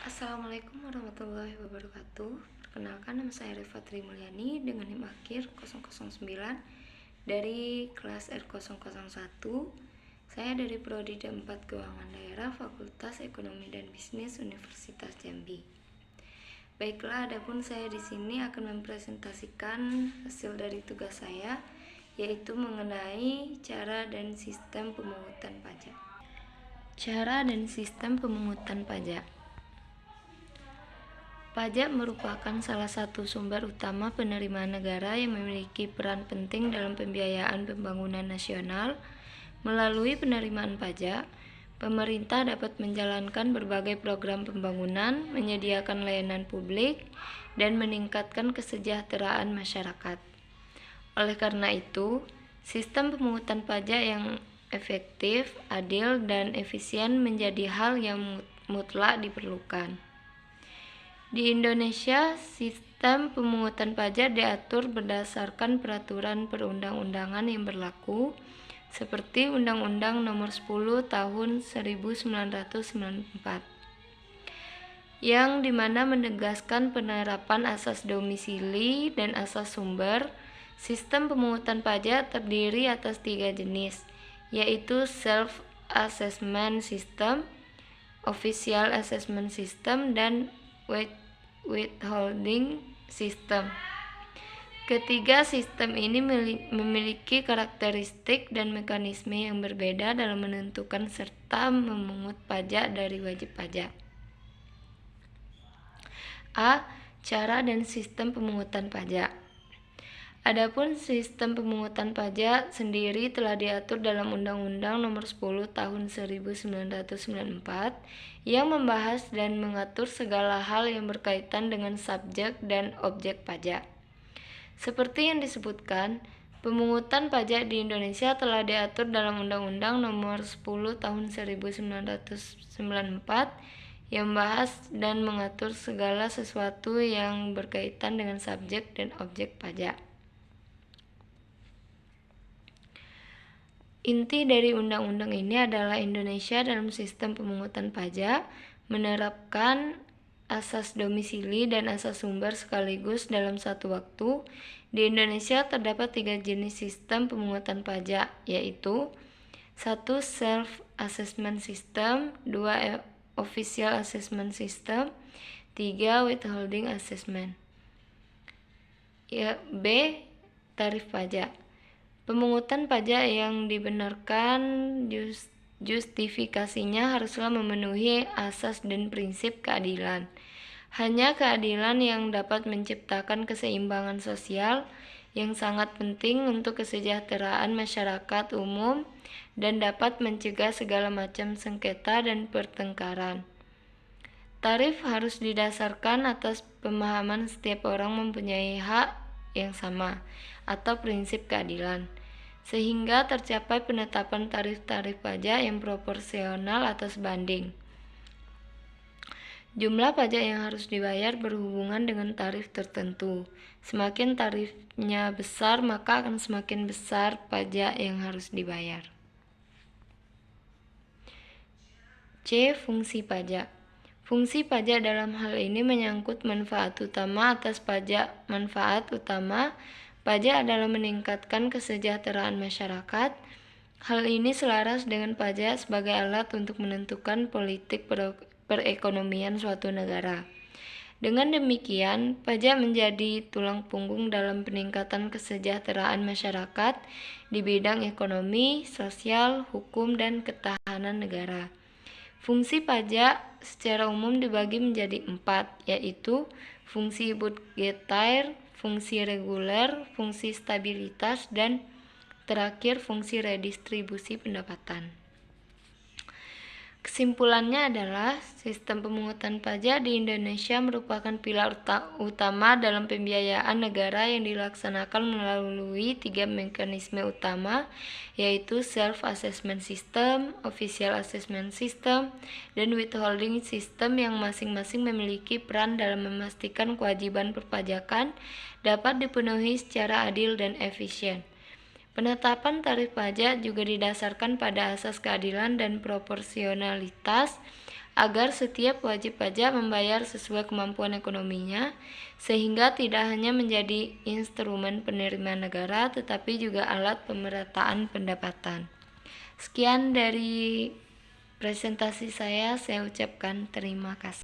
Assalamualaikum warahmatullahi wabarakatuh. Perkenalkan, nama saya Rifa Trimulyani dengan NIM akhir 009 dari kelas R001. Saya dari Prodi D4 Keuangan Daerah Fakultas Ekonomi dan Bisnis Universitas Jambi. Baiklah, adapun saya di sini akan mempresentasikan hasil dari tugas saya, yaitu mengenai cara dan sistem pemungutan pajak. Cara dan sistem pemungutan pajak. Pajak merupakan salah satu sumber utama penerimaan negara yang memiliki peran penting dalam pembiayaan pembangunan nasional. Melalui penerimaan pajak, pemerintah dapat menjalankan berbagai program pembangunan, menyediakan layanan publik, dan meningkatkan kesejahteraan masyarakat. Oleh karena itu, sistem pemungutan pajak yang efektif, adil, dan efisien menjadi hal yang mutlak diperlukan. Di Indonesia, sistem pemungutan pajak diatur berdasarkan peraturan perundang-undangan yang berlaku, seperti Undang-Undang Nomor 10 Tahun 1994, yang dimana menegaskan penerapan asas domisili dan asas sumber. Sistem pemungutan pajak terdiri atas 3 jenis, yaitu Self-Assessment System, Official Assessment System, dan Withholding System. Ketiga sistem ini memiliki karakteristik dan mekanisme yang berbeda dalam menentukan serta memungut pajak dari wajib pajak. A. Cara dan sistem pemungutan pajak. Adapun sistem pemungutan pajak sendiri telah diatur dalam Undang-Undang Nomor 10 Tahun 1994 yang membahas dan mengatur segala hal yang berkaitan dengan subjek dan objek pajak. Seperti yang disebutkan, pemungutan pajak di Indonesia telah diatur dalam Undang-Undang Nomor 10 Tahun 1994 yang membahas dan mengatur segala sesuatu yang berkaitan dengan subjek dan objek pajak. Inti dari undang-undang ini adalah Indonesia dalam sistem pemungutan pajak menerapkan asas domisili dan asas sumber sekaligus dalam satu waktu. Di Indonesia terdapat 3 jenis sistem pemungutan pajak, yaitu 1. Self-Assessment System, 2. Official Assessment System, 3. Withholding Assessment. B. Tarif pajak. Pemungutan pajak yang dibenarkan justifikasinya haruslah memenuhi asas dan prinsip keadilan. Hanya keadilan yang dapat menciptakan keseimbangan sosial yang sangat penting untuk kesejahteraan masyarakat umum dan dapat mencegah segala macam sengketa dan pertengkaran. Tarif harus didasarkan atas pemahaman setiap orang mempunyai hak yang sama atau prinsip keadilan, sehingga tercapai penetapan tarif-tarif pajak yang proporsional atau sebanding. Jumlah pajak yang harus dibayar berhubungan dengan tarif tertentu. Semakin tarifnya besar, maka akan semakin besar pajak yang harus dibayar. C. Fungsi pajak. Fungsi pajak dalam hal ini menyangkut manfaat utama atas pajak. Manfaat utama pajak adalah meningkatkan kesejahteraan masyarakat. Hal ini selaras dengan pajak sebagai alat untuk menentukan politik perekonomian suatu negara. Dengan demikian, pajak menjadi tulang punggung dalam peningkatan kesejahteraan masyarakat di bidang ekonomi, sosial, hukum, dan ketahanan negara. Fungsi pajak secara umum dibagi menjadi 4, yaitu fungsi budgetair, fungsi reguler, fungsi stabilitas, dan terakhir fungsi redistribusi pendapatan. Kesimpulannya adalah sistem pemungutan pajak di Indonesia merupakan pilar utama dalam pembiayaan negara yang dilaksanakan melalui 3 mekanisme utama, yaitu Self-Assessment System, Official Assessment System, dan Withholding System yang masing-masing memiliki peran dalam memastikan kewajiban perpajakan dapat dipenuhi secara adil dan efisien. Penetapan tarif pajak juga didasarkan pada asas keadilan dan proporsionalitas agar setiap wajib pajak membayar sesuai kemampuan ekonominya, sehingga tidak hanya menjadi instrumen penerimaan negara, tetapi juga alat pemerataan pendapatan. Sekian dari presentasi saya ucapkan terima kasih.